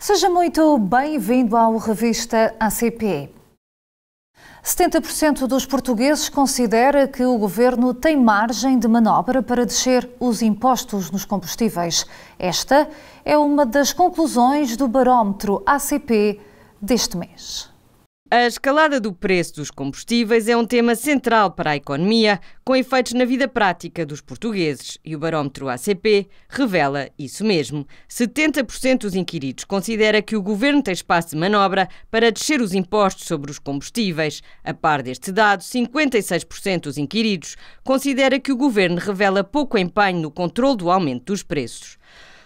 Seja muito bem-vindo ao Revista ACP. 70% dos portugueses considera que o governo tem margem de manobra para descer os impostos nos combustíveis. Esta é uma das conclusões do barómetro ACP deste mês. A escalada do preço dos combustíveis é um tema central para a economia, com efeitos na vida prática dos portugueses. E o barómetro ACP revela isso mesmo. 70% dos inquiridos considera que o governo tem espaço de manobra para descer os impostos sobre os combustíveis. A par deste dado, 56% dos inquiridos considera que o governo revela pouco empenho no controle do aumento dos preços.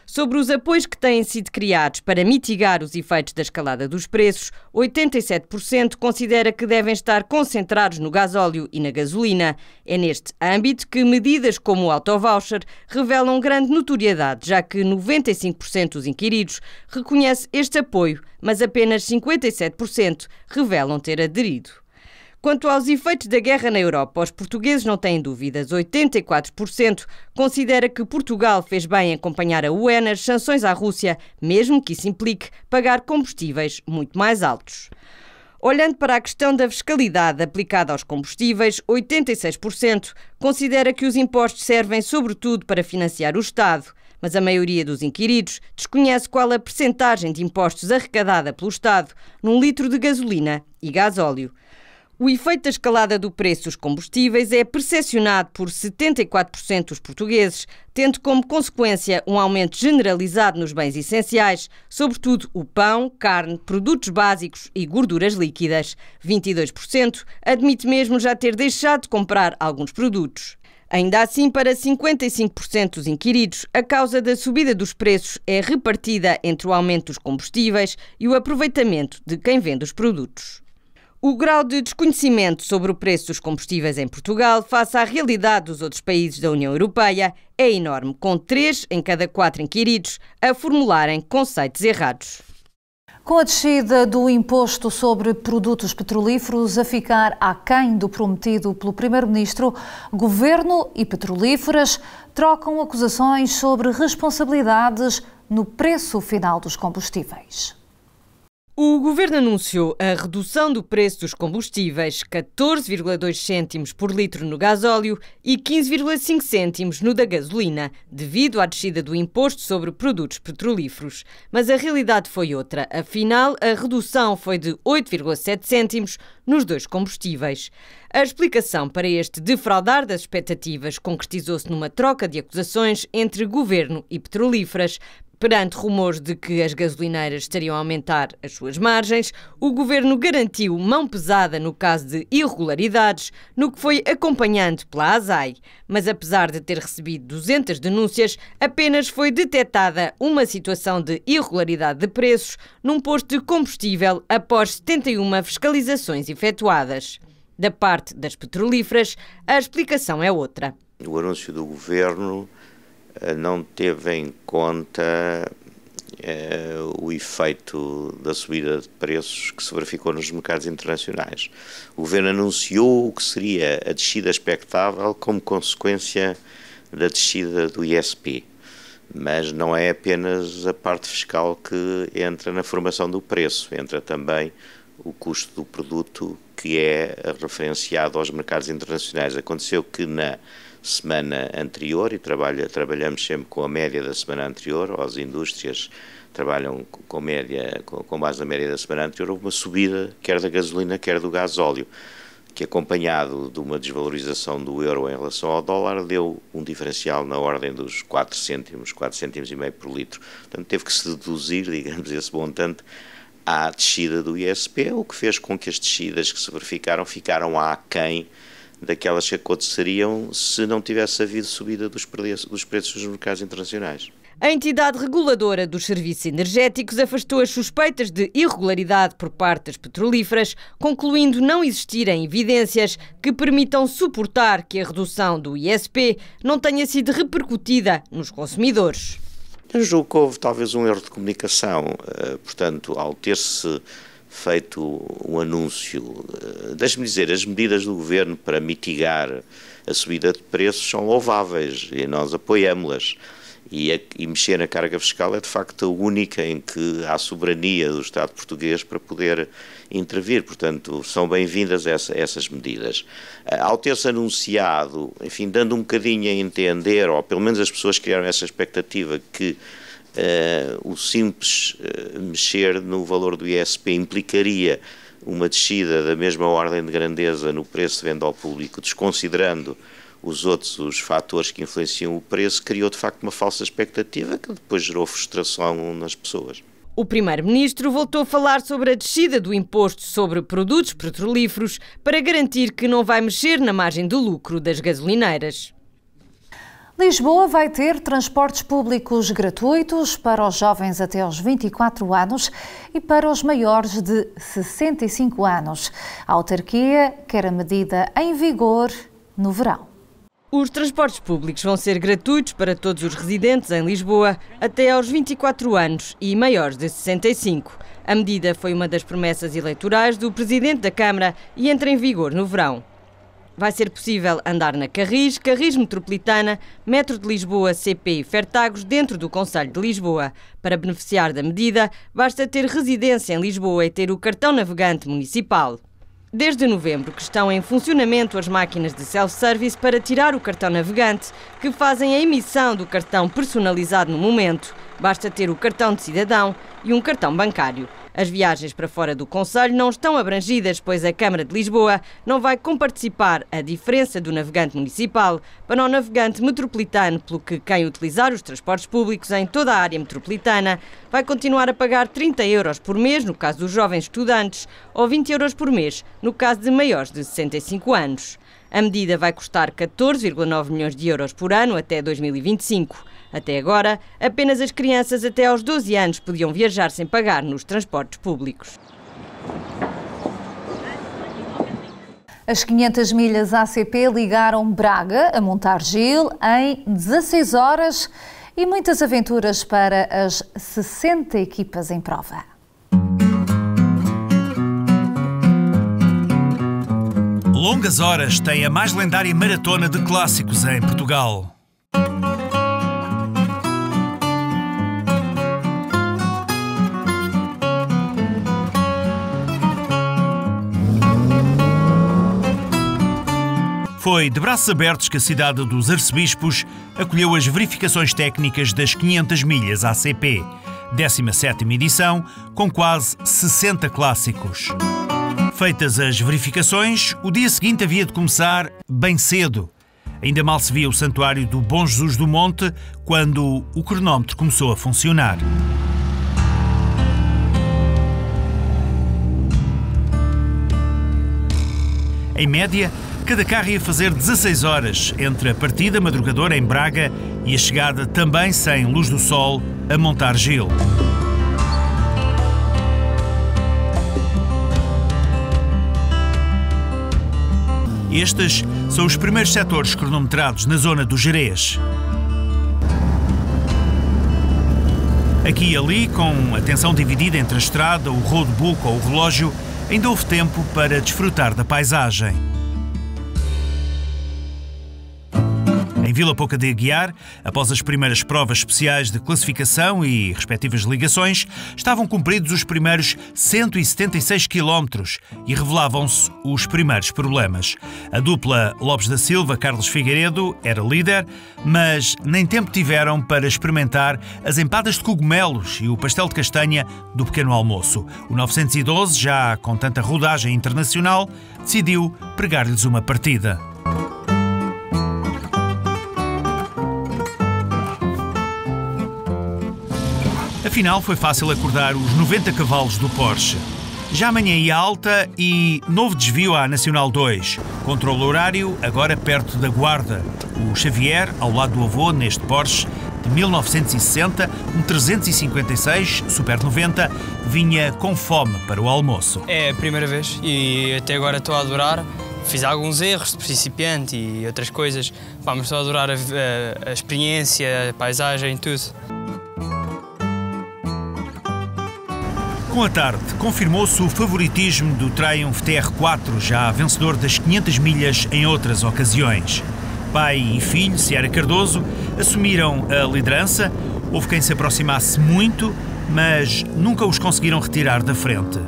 Sobre os apoios que têm sido criados para mitigar os efeitos da escalada dos preços, 87% considera que devem estar concentrados no gasóleo e na gasolina. É neste âmbito que medidas como o autovoucher revelam grande notoriedade, já que 95% dos inquiridos reconhece este apoio, mas apenas 57% revelam ter aderido. Quanto aos efeitos da guerra na Europa, os portugueses não têm dúvidas. 84% considera que Portugal fez bem em acompanhar a UE nas sanções à Rússia, mesmo que isso implique pagar combustíveis muito mais altos. Olhando para a questão da fiscalidade aplicada aos combustíveis, 86% considera que os impostos servem sobretudo para financiar o Estado. Mas a maioria dos inquiridos desconhece qual a percentagem de impostos arrecadada pelo Estado num litro de gasolina e gasóleo. O efeito da escalada do preço dos combustíveis é percepcionado por 74% dos portugueses, tendo como consequência um aumento generalizado nos bens essenciais, sobretudo o pão, carne, produtos básicos e gorduras líquidas. 22% admite mesmo já ter deixado de comprar alguns produtos. Ainda assim, para 55% dos inquiridos, a causa da subida dos preços é repartida entre o aumento dos combustíveis e o aproveitamento de quem vende os produtos. O grau de desconhecimento sobre o preço dos combustíveis em Portugal, face à realidade dos outros países da União Europeia, é enorme, com 3 em cada 4 inquiridos a formularem conceitos errados. Com a descida do imposto sobre produtos petrolíferos a ficar aquém do prometido pelo Primeiro-Ministro, Governo e petrolíferas trocam acusações sobre responsabilidades no preço final dos combustíveis. O Governo anunciou a redução do preço dos combustíveis, 14,2 cêntimos por litro no gasóleo e 15,5 cêntimos no da gasolina, devido à descida do imposto sobre produtos petrolíferos. Mas a realidade foi outra. Afinal, a redução foi de 8,7 cêntimos nos dois combustíveis. A explicação para este defraudar das expectativas concretizou-se numa troca de acusações entre governo e petrolíferas. Perante rumores de que as gasolineiras estariam a aumentar as suas margens, o governo garantiu mão pesada no caso de irregularidades, no que foi acompanhando pela ASAI. Mas apesar de ter recebido 200 denúncias, apenas foi detectada uma situação de irregularidade de preços num posto de combustível após 71 fiscalizações efetuadas. Da parte das petrolíferas, a explicação é outra. O anúncio do governo não teve em conta o efeito da subida de preços que se verificou nos mercados internacionais. O governo anunciou o que seria a descida expectável como consequência da descida do ISP, mas não é apenas a parte fiscal que entra na formação do preço, entra também o custo do produto que é referenciado aos mercados internacionais. Aconteceu que na semana anterior, e trabalhamos sempre com a média da semana anterior, ou as indústrias trabalham com base na média da semana anterior, houve uma subida quer da gasolina, quer do gasóleo, que acompanhado de uma desvalorização do euro em relação ao dólar, deu um diferencial na ordem dos 4 cêntimos e meio por litro. Portanto, teve que se deduzir, digamos, esse montante à descida do ISP, o que fez com que as descidas que se verificaram ficaram aquém daquelas que aconteceriam se não tivesse havido subida dos preços dos mercados internacionais. A entidade reguladora dos serviços energéticos afastou as suspeitas de irregularidade por parte das petrolíferas, concluindo não existirem evidências que permitam suportar que a redução do ISP não tenha sido repercutida nos consumidores. Eu julgo que houve talvez um erro de comunicação, portanto, ao ter-se feito um anúncio, deixe-me dizer, as medidas do governo para mitigar a subida de preços são louváveis e nós apoiamos-las. E mexer na carga fiscal é de facto a única em que há soberania do Estado português para poder intervir. Portanto, são bem-vindas essas medidas. Ao ter-se anunciado, enfim, dando um bocadinho a entender, ou pelo menos as pessoas criaram essa expectativa, que o simples mexer no valor do ISP implicaria uma descida da mesma ordem de grandeza no preço de venda ao público, desconsiderando os fatores que influenciam o preço, criou de facto uma falsa expectativa que depois gerou frustração nas pessoas. O primeiro-ministro voltou a falar sobre a descida do imposto sobre produtos petrolíferos para garantir que não vai mexer na margem do lucro das gasolineiras. Lisboa vai ter transportes públicos gratuitos para os jovens até aos 24 anos e para os maiores de 65 anos. A autarquia quer a medida em vigor no verão. Os transportes públicos vão ser gratuitos para todos os residentes em Lisboa até aos 24 anos e maiores de 65. A medida foi uma das promessas eleitorais do Presidente da Câmara e entra em vigor no verão. Vai ser possível andar na Carris, Carris Metropolitana, Metro de Lisboa, CP e Fertagos dentro do Concelho de Lisboa. Para beneficiar da medida, basta ter residência em Lisboa e ter o cartão navegante municipal. Desde novembro que estão em funcionamento as máquinas de self-service para tirar o cartão navegante, que fazem a emissão do cartão personalizado no momento. Basta ter o cartão de cidadão e um cartão bancário. As viagens para fora do concelho não estão abrangidas, pois a Câmara de Lisboa não vai comparticipar a diferença do navegante municipal para o navegante metropolitano, pelo que quem utilizar os transportes públicos em toda a área metropolitana vai continuar a pagar 30 € por mês no caso dos jovens estudantes ou 20 € por mês no caso de maiores de 65 anos. A medida vai custar 14,9 milhões de euros por ano até 2025. Até agora, apenas as crianças até aos 12 anos podiam viajar sem pagar nos transportes públicos. As 500 milhas ACP ligaram Braga a Montargil em 16 horas e muitas aventuras para as 60 equipas em prova. Longas Horas tem a mais lendária maratona de clássicos em Portugal. Foi de braços abertos que a cidade dos arcebispos acolheu as verificações técnicas das 500 milhas ACP, 17ª edição, com quase 60 clássicos. Feitas as verificações, o dia seguinte havia de começar bem cedo. Ainda mal se via o santuário do Bom Jesus do Monte quando o cronómetro começou a funcionar. Em média, cada carro ia fazer 16 horas entre a partida madrugadora em Braga e a chegada também sem luz do sol a Montargil. Estes são os primeiros setores cronometrados na zona do Gerês. Aqui e ali, com a atenção dividida entre a estrada, o roadbook ou o relógio, ainda houve tempo para desfrutar da paisagem. Em Vila Pouca de Aguiar, após as primeiras provas especiais de classificação e respectivas ligações, estavam cumpridos os primeiros 176 km e revelavam-se os primeiros problemas. A dupla Lopes da Silva-Carlos Figueiredo era líder, mas nem tempo tiveram para experimentar as empadas de cogumelos e o pastel de castanha do pequeno almoço. O 912, já com tanta rodagem internacional, decidiu pregar-lhes uma partida. Afinal, foi fácil acordar os 90 cavalos do Porsche. Já amanhã ia alta e novo desvio à Nacional 2. Controle horário, agora perto da Guarda. O Xavier, ao lado do avô, neste Porsche de 1960, um 356 Super 90, vinha com fome para o almoço. É a primeira vez e até agora estou a adorar. Fiz alguns erros de principiante e outras coisas, mas estou a adorar a experiência, a paisagem, tudo. Com a tarde, confirmou-se o favoritismo do Triumph TR4, já vencedor das 500 milhas em outras ocasiões. Pai e filho, Ciara Cardoso, assumiram a liderança. Houve quem se aproximasse muito, mas nunca os conseguiram retirar da frente.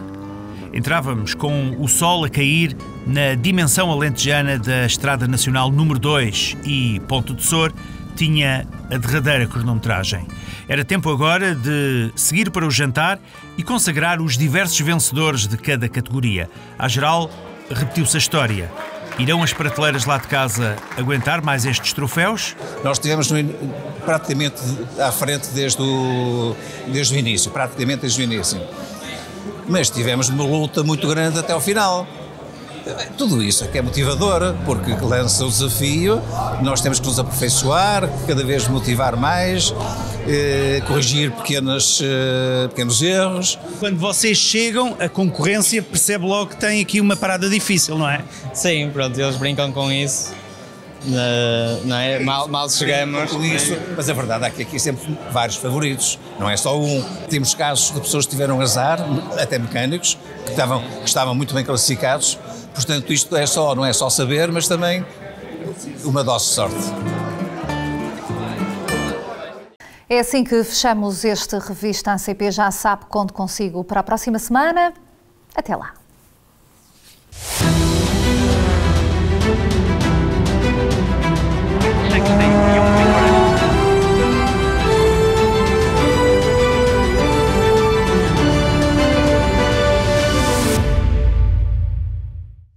Entrávamos com o sol a cair na dimensão alentejana da Estrada Nacional número 2 e Ponte de Sor tinha a derradeira cronometragem. Era tempo agora de seguir para o jantar e consagrar os diversos vencedores de cada categoria. À geral, repetiu-se a história. Irão as prateleiras lá de casa aguentar mais estes troféus? Nós estivemos praticamente à frente desde o início, praticamente desde o início. Mas tivemos uma luta muito grande até ao final. Tudo isso é que é motivador, porque lança o desafio, nós temos que nos aperfeiçoar, cada vez motivar mais, corrigir pequenos erros. Quando vocês chegam, a concorrência percebe logo que tem aqui uma parada difícil, não é? Sim, pronto, eles brincam com isso. Não é? Mal chegamos. Com isso, mas a verdade é que aqui sempre vários favoritos, não é só um. Temos casos de pessoas que tiveram azar, até mecânicos, que estavam muito bem classificados. Portanto, isto não é só saber, mas também uma dose de sorte. É assim que fechamos este Revista ACP. Já sabe, conto consigo para a próxima semana. Até lá.